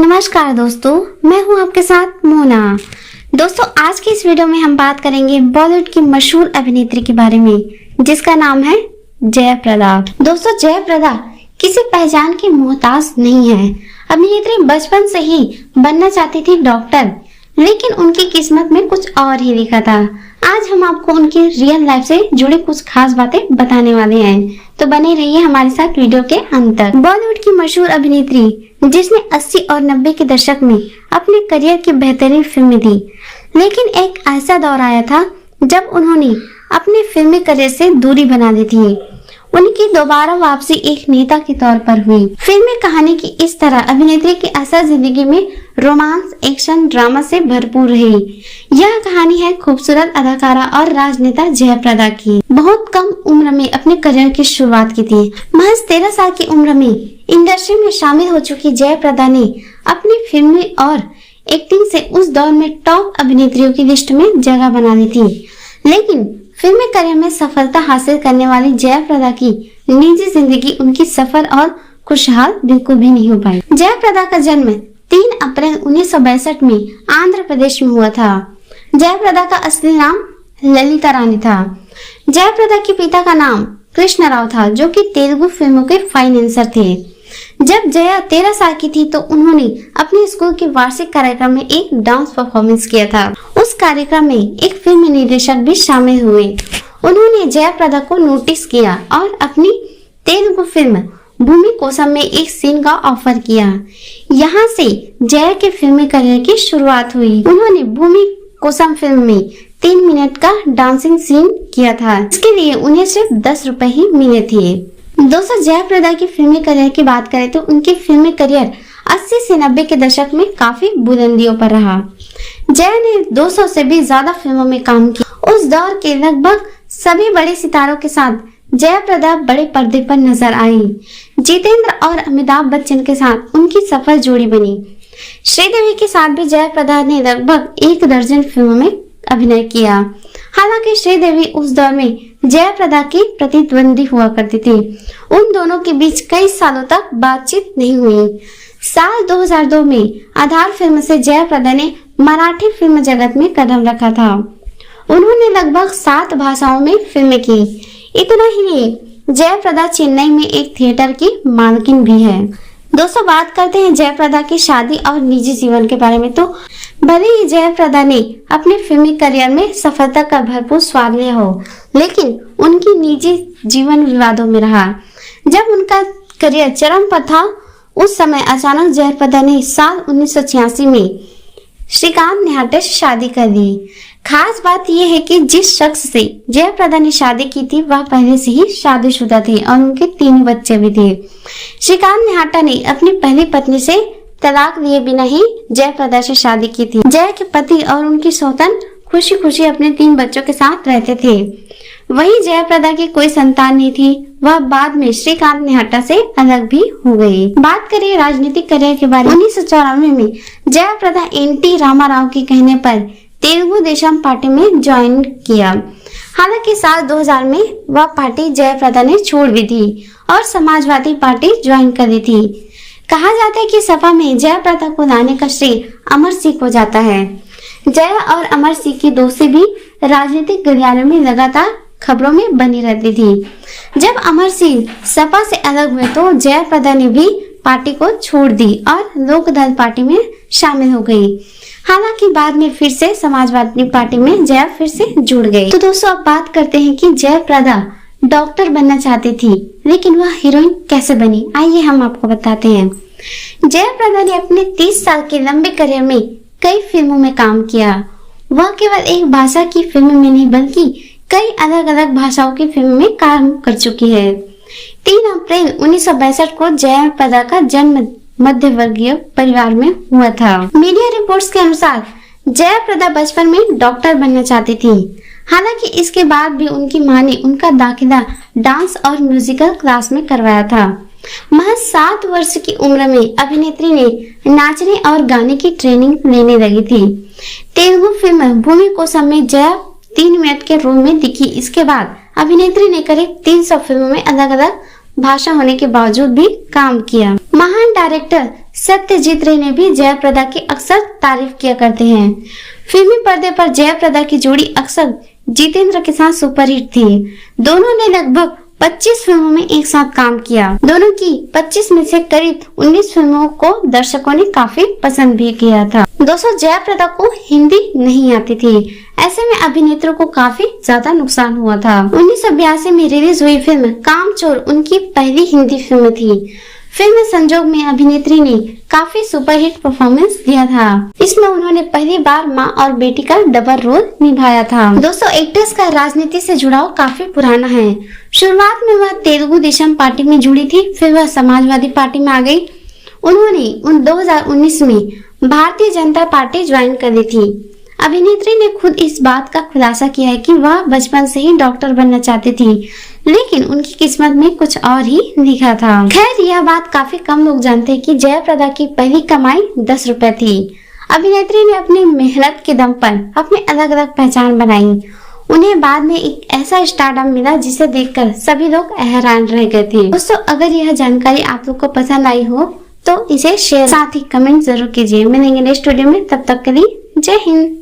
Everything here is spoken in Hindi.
नमस्कार दोस्तों, मैं हूं आपके साथ मोना। दोस्तों, आज की इस वीडियो में हम बात करेंगे बॉलीवुड की मशहूर अभिनेत्री के बारे में, जिसका नाम है जयाप्रदा। दोस्तों, जयाप्रदा किसी पहचान की मोहताज नहीं है। अभिनेत्री बचपन से ही बनना चाहती थी डॉक्टर, लेकिन उनकी किस्मत में कुछ और ही लिखा था। आज हम आपको उनकी रियल लाइफ से जुड़ी कुछ खास बातें बताने वाले हैं, तो बने रहिए हमारे साथ वीडियो के अंत तक। बॉलीवुड की मशहूर अभिनेत्री जिसने 80 और 90 के दशक में अपने करियर की बेहतरीन फिल्में दी, लेकिन एक ऐसा दौर आया था जब उन्होंने अपने फिल्मी करियर से दूरी बना ली थी। उनकी दोबारा वापसी एक नेता के तौर पर हुई। फिल्मी कहानी की इस तरह अभिनेत्री की असल जिंदगी में रोमांस, एक्शन, ड्रामा से भरपूर रही। यह कहानी है खूबसूरत अदाकारा और राजनेता जयाप्रदा की। बहुत कम उम्र में अपने करियर की शुरुआत की थी। महज 13 साल की उम्र में इंडस्ट्री में शामिल हो चुकी जयाप्रदा ने अपनी फिल्मी और एक्टिंग से उस दौर में टॉप अभिनेत्रियों की लिस्ट में जगह बना ली थी। लेकिन फिल्मी करियर में सफलता हासिल करने वाली जयाप्रदा की निजी जिंदगी उनकी सफल और खुशहाल बिल्कुल भी नहीं हो पाई। जयाप्रदा का जन्म 3 अप्रैल 1962 में आंध्र प्रदेश में हुआ था। जयाप्रदा का असली नाम ललिता रानी था। जयाप्रदा के पिता का नाम कृष्ण राव था, जो कि तेलुगु फिल्मों के फाइनेंसर थे। जब जया 13 साल की थी तो उन्होंने अपने स्कूल के वार्षिक कार्यक्रम में एक डांस परफॉर्मेंस किया था। उस कार्यक्रम में एक फिल्म निर्देशक भी शामिल हुए। उन्होंने जयाप्रदा को नोटिस किया और अपनी तेलुगु फिल्म भूमि कोसम में एक सीन का ऑफर किया। यहाँ से जया के फिल्मी करियर की शुरुआत हुई। उन्होंने भूमि कोसम फिल्म में 3 मिनट का डांसिंग सीन किया था। इसके लिए उन्हें सिर्फ 10 रुपए ही मिले थे। दोस्तों, जयाप्रदा की फिल्मी करियर की बात करें तो उनकी फिल्मी करियर 80 से 90 के दशक में काफी बुलंदियों पर रहा। जया ने 200 से भी ज्यादा फिल्मों में काम किया। उस दौर के लगभग सभी बड़े सितारों के साथ जयाप्रदा बड़े पर्दे पर नजर आई। जितेंद्र और अमिताभ बच्चन के साथ उनकी सफल जोड़ी बनी। श्रीदेवी के साथ भी जयाप्रदा ने लगभग 1 दर्जन फिल्मों में अभिनय किया। हालांकि श्रीदेवी उस दौर में जयाप्रदा की प्रतिद्वंदी हुआ करती थी। उन दोनों के बीच कई सालों तक बातचीत नहीं हुई। साल 2002 में आधार फिल्म से जयाप्रदा ने मराठी फिल्म जगत में कदम रखा था। उन्होंने लगभग 7 भाषाओं में फिल्में की। इतना ही नहीं, जयाप्रदा चेन्नई में एक थिएटर की मालकिन भी है। दोस्तों, बात करते हैं जयाप्रदा की शादी और निजी जीवन के बारे में। तो भले ही जयाप्रदा ने अपने फिल्मी करियर में सफलता का भरपूर स्वाद लिया हो, लेकिन उनकी निजी जीवन विवादों में रहा। जब उनका करियर चरम पर था, उस समय अचानक जयाप्रदा ने साल 1986 में श्रीकांत निहाटे से शादी कर ली। खास बात यह है कि जिस शख्स से जयाप्रदा ने शादी की थी वह पहले से ही शादीशुदा थे और उनके 3 बच्चे भी थे। श्रीकांत निहाटा ने अपनी पहली पत्नी से तलाक लिए बिना ही जयाप्रदा से शादी की थी। जया के पति और उनकी सौतन खुशी खुशी अपने 3 बच्चों के साथ रहते थे। वहीं जयाप्रदा की कोई संतान नहीं थी। वह बाद में श्रीकांत निहाटा से अलग भी हो गई। बात करें राजनीतिक करियर के बारे में, 1994 में जयाप्रदा एनटी रामाराव के कहने पर तेलुगु देशम पार्टी में ज्वाइन किया। हालांकि साल 2000 में वह पार्टी जयाप्रदा ने छोड़ दी थी और समाजवादी पार्टी ज्वाइन कर ली थी। कहा जाता है कि सपा में जयाप्रदा को लाने का श्रेय अमर सिंह को जाता है। जया और अमर सिंह की दोस्ती भी राजनीतिक गलियारों में लगातार खबरों में बनी रहती थी। जब अमर सिंह सपा से अलग हुए तो जयाप्रदा ने भी पार्टी को छोड़ दी और लोकदल पार्टी में शामिल हो गई। हालांकि बाद में फिर से समाजवादी पार्टी में जया फिर से जुड़ गई। तो दोस्तों, अब बात करते हैं कि जयाप्रदा डॉक्टर बनना चाहती थी, लेकिन वह हीरोइन कैसे बनी, आइए हम आपको बताते हैं। जयाप्रदा ने अपने 30 साल के लंबे करियर में कई फिल्मों में काम किया। वह केवल एक भाषा की फिल्म में नहीं बल्कि कई अलग अलग भाषाओं की फिल्म में काम कर चुकी है। 3 अप्रैल 1962 को जयाप्रदा का जन्म मध्य वर्गीय परिवार में हुआ था। मीडिया रिपोर्ट्स के अनुसार जयाप्रदा बचपन में डॉक्टर बनना चाहती थी। हालांकि इसके बाद भी उनकी मां ने उनका दाखिला डांस और म्यूजिकल क्लास में करवाया था। महज 7 वर्ष की उम्र में अभिनेत्री ने नाचने और गाने की ट्रेनिंग लेने लगी थी। तेलुगु फिल्म भूमि कोसम में जया 3 मिनट के रोल में दिखी। इसके बाद अभिनेत्री ने करीब 300 फिल्मों में अलग अलग भाषा होने के बावजूद भी काम किया। महान डायरेक्टर सत्यजीत रे ने भी जयाप्रदा की अक्सर तारीफ किया करते हैं। फिल्मी पर्दे पर जयाप्रदा की जोड़ी अक्सर जितेंद्र के साथ सुपरहिट थी। दोनों ने लगभग 25 फिल्मों में एक साथ काम किया। दोनों की 25 में से करीब 19 फिल्मों को दर्शकों ने काफी पसंद भी किया था। दोस्तों, जयाप्रदा को हिंदी नहीं आती थी, ऐसे में अभिनेत्रों को काफी ज्यादा नुकसान हुआ था। 1982 में रिलीज हुई फिल्म कामचोर उनकी पहली हिंदी फिल्म थी। फिल्म संजोग में अभिनेत्री ने काफी सुपरहिट परफॉर्मेंस दिया था। इसमें उन्होंने पहली बार मां और बेटी का डबल रोल निभाया था। दोस्तों, एक्ट्रेस का राजनीति से जुड़ाव काफी पुराना है। शुरुआत में वह तेलुगु देशम पार्टी में जुड़ी थी, फिर वह समाजवादी पार्टी में आ गई। उन्होंने 2019 में भारतीय जनता पार्टी ज्वाइन कर ली थी। अभिनेत्री ने खुद इस बात का खुलासा किया है कि वह बचपन से ही डॉक्टर बनना चाहती थी, लेकिन उनकी किस्मत में कुछ और ही लिखा था। खैर, यह बात काफी कम लोग जानते हैं कि जयाप्रदा की पहली कमाई 10 रुपए थी। अभिनेत्री ने अपनी मेहनत के दम पर अपनी अलग अलग पहचान बनाई। उन्हें बाद में एक ऐसा स्टारडम मिला जिसे देखकर सभी लोग हैरान रह गए थे। दोस्तों, अगर यह जानकारी आप लोग को पसंद आई हो तो इसे शेयर साथ ही कमेंट जरूर कीजिए। मिलेंगे नेक्स्ट वीडियो में, तब तक के लिए जय हिंद।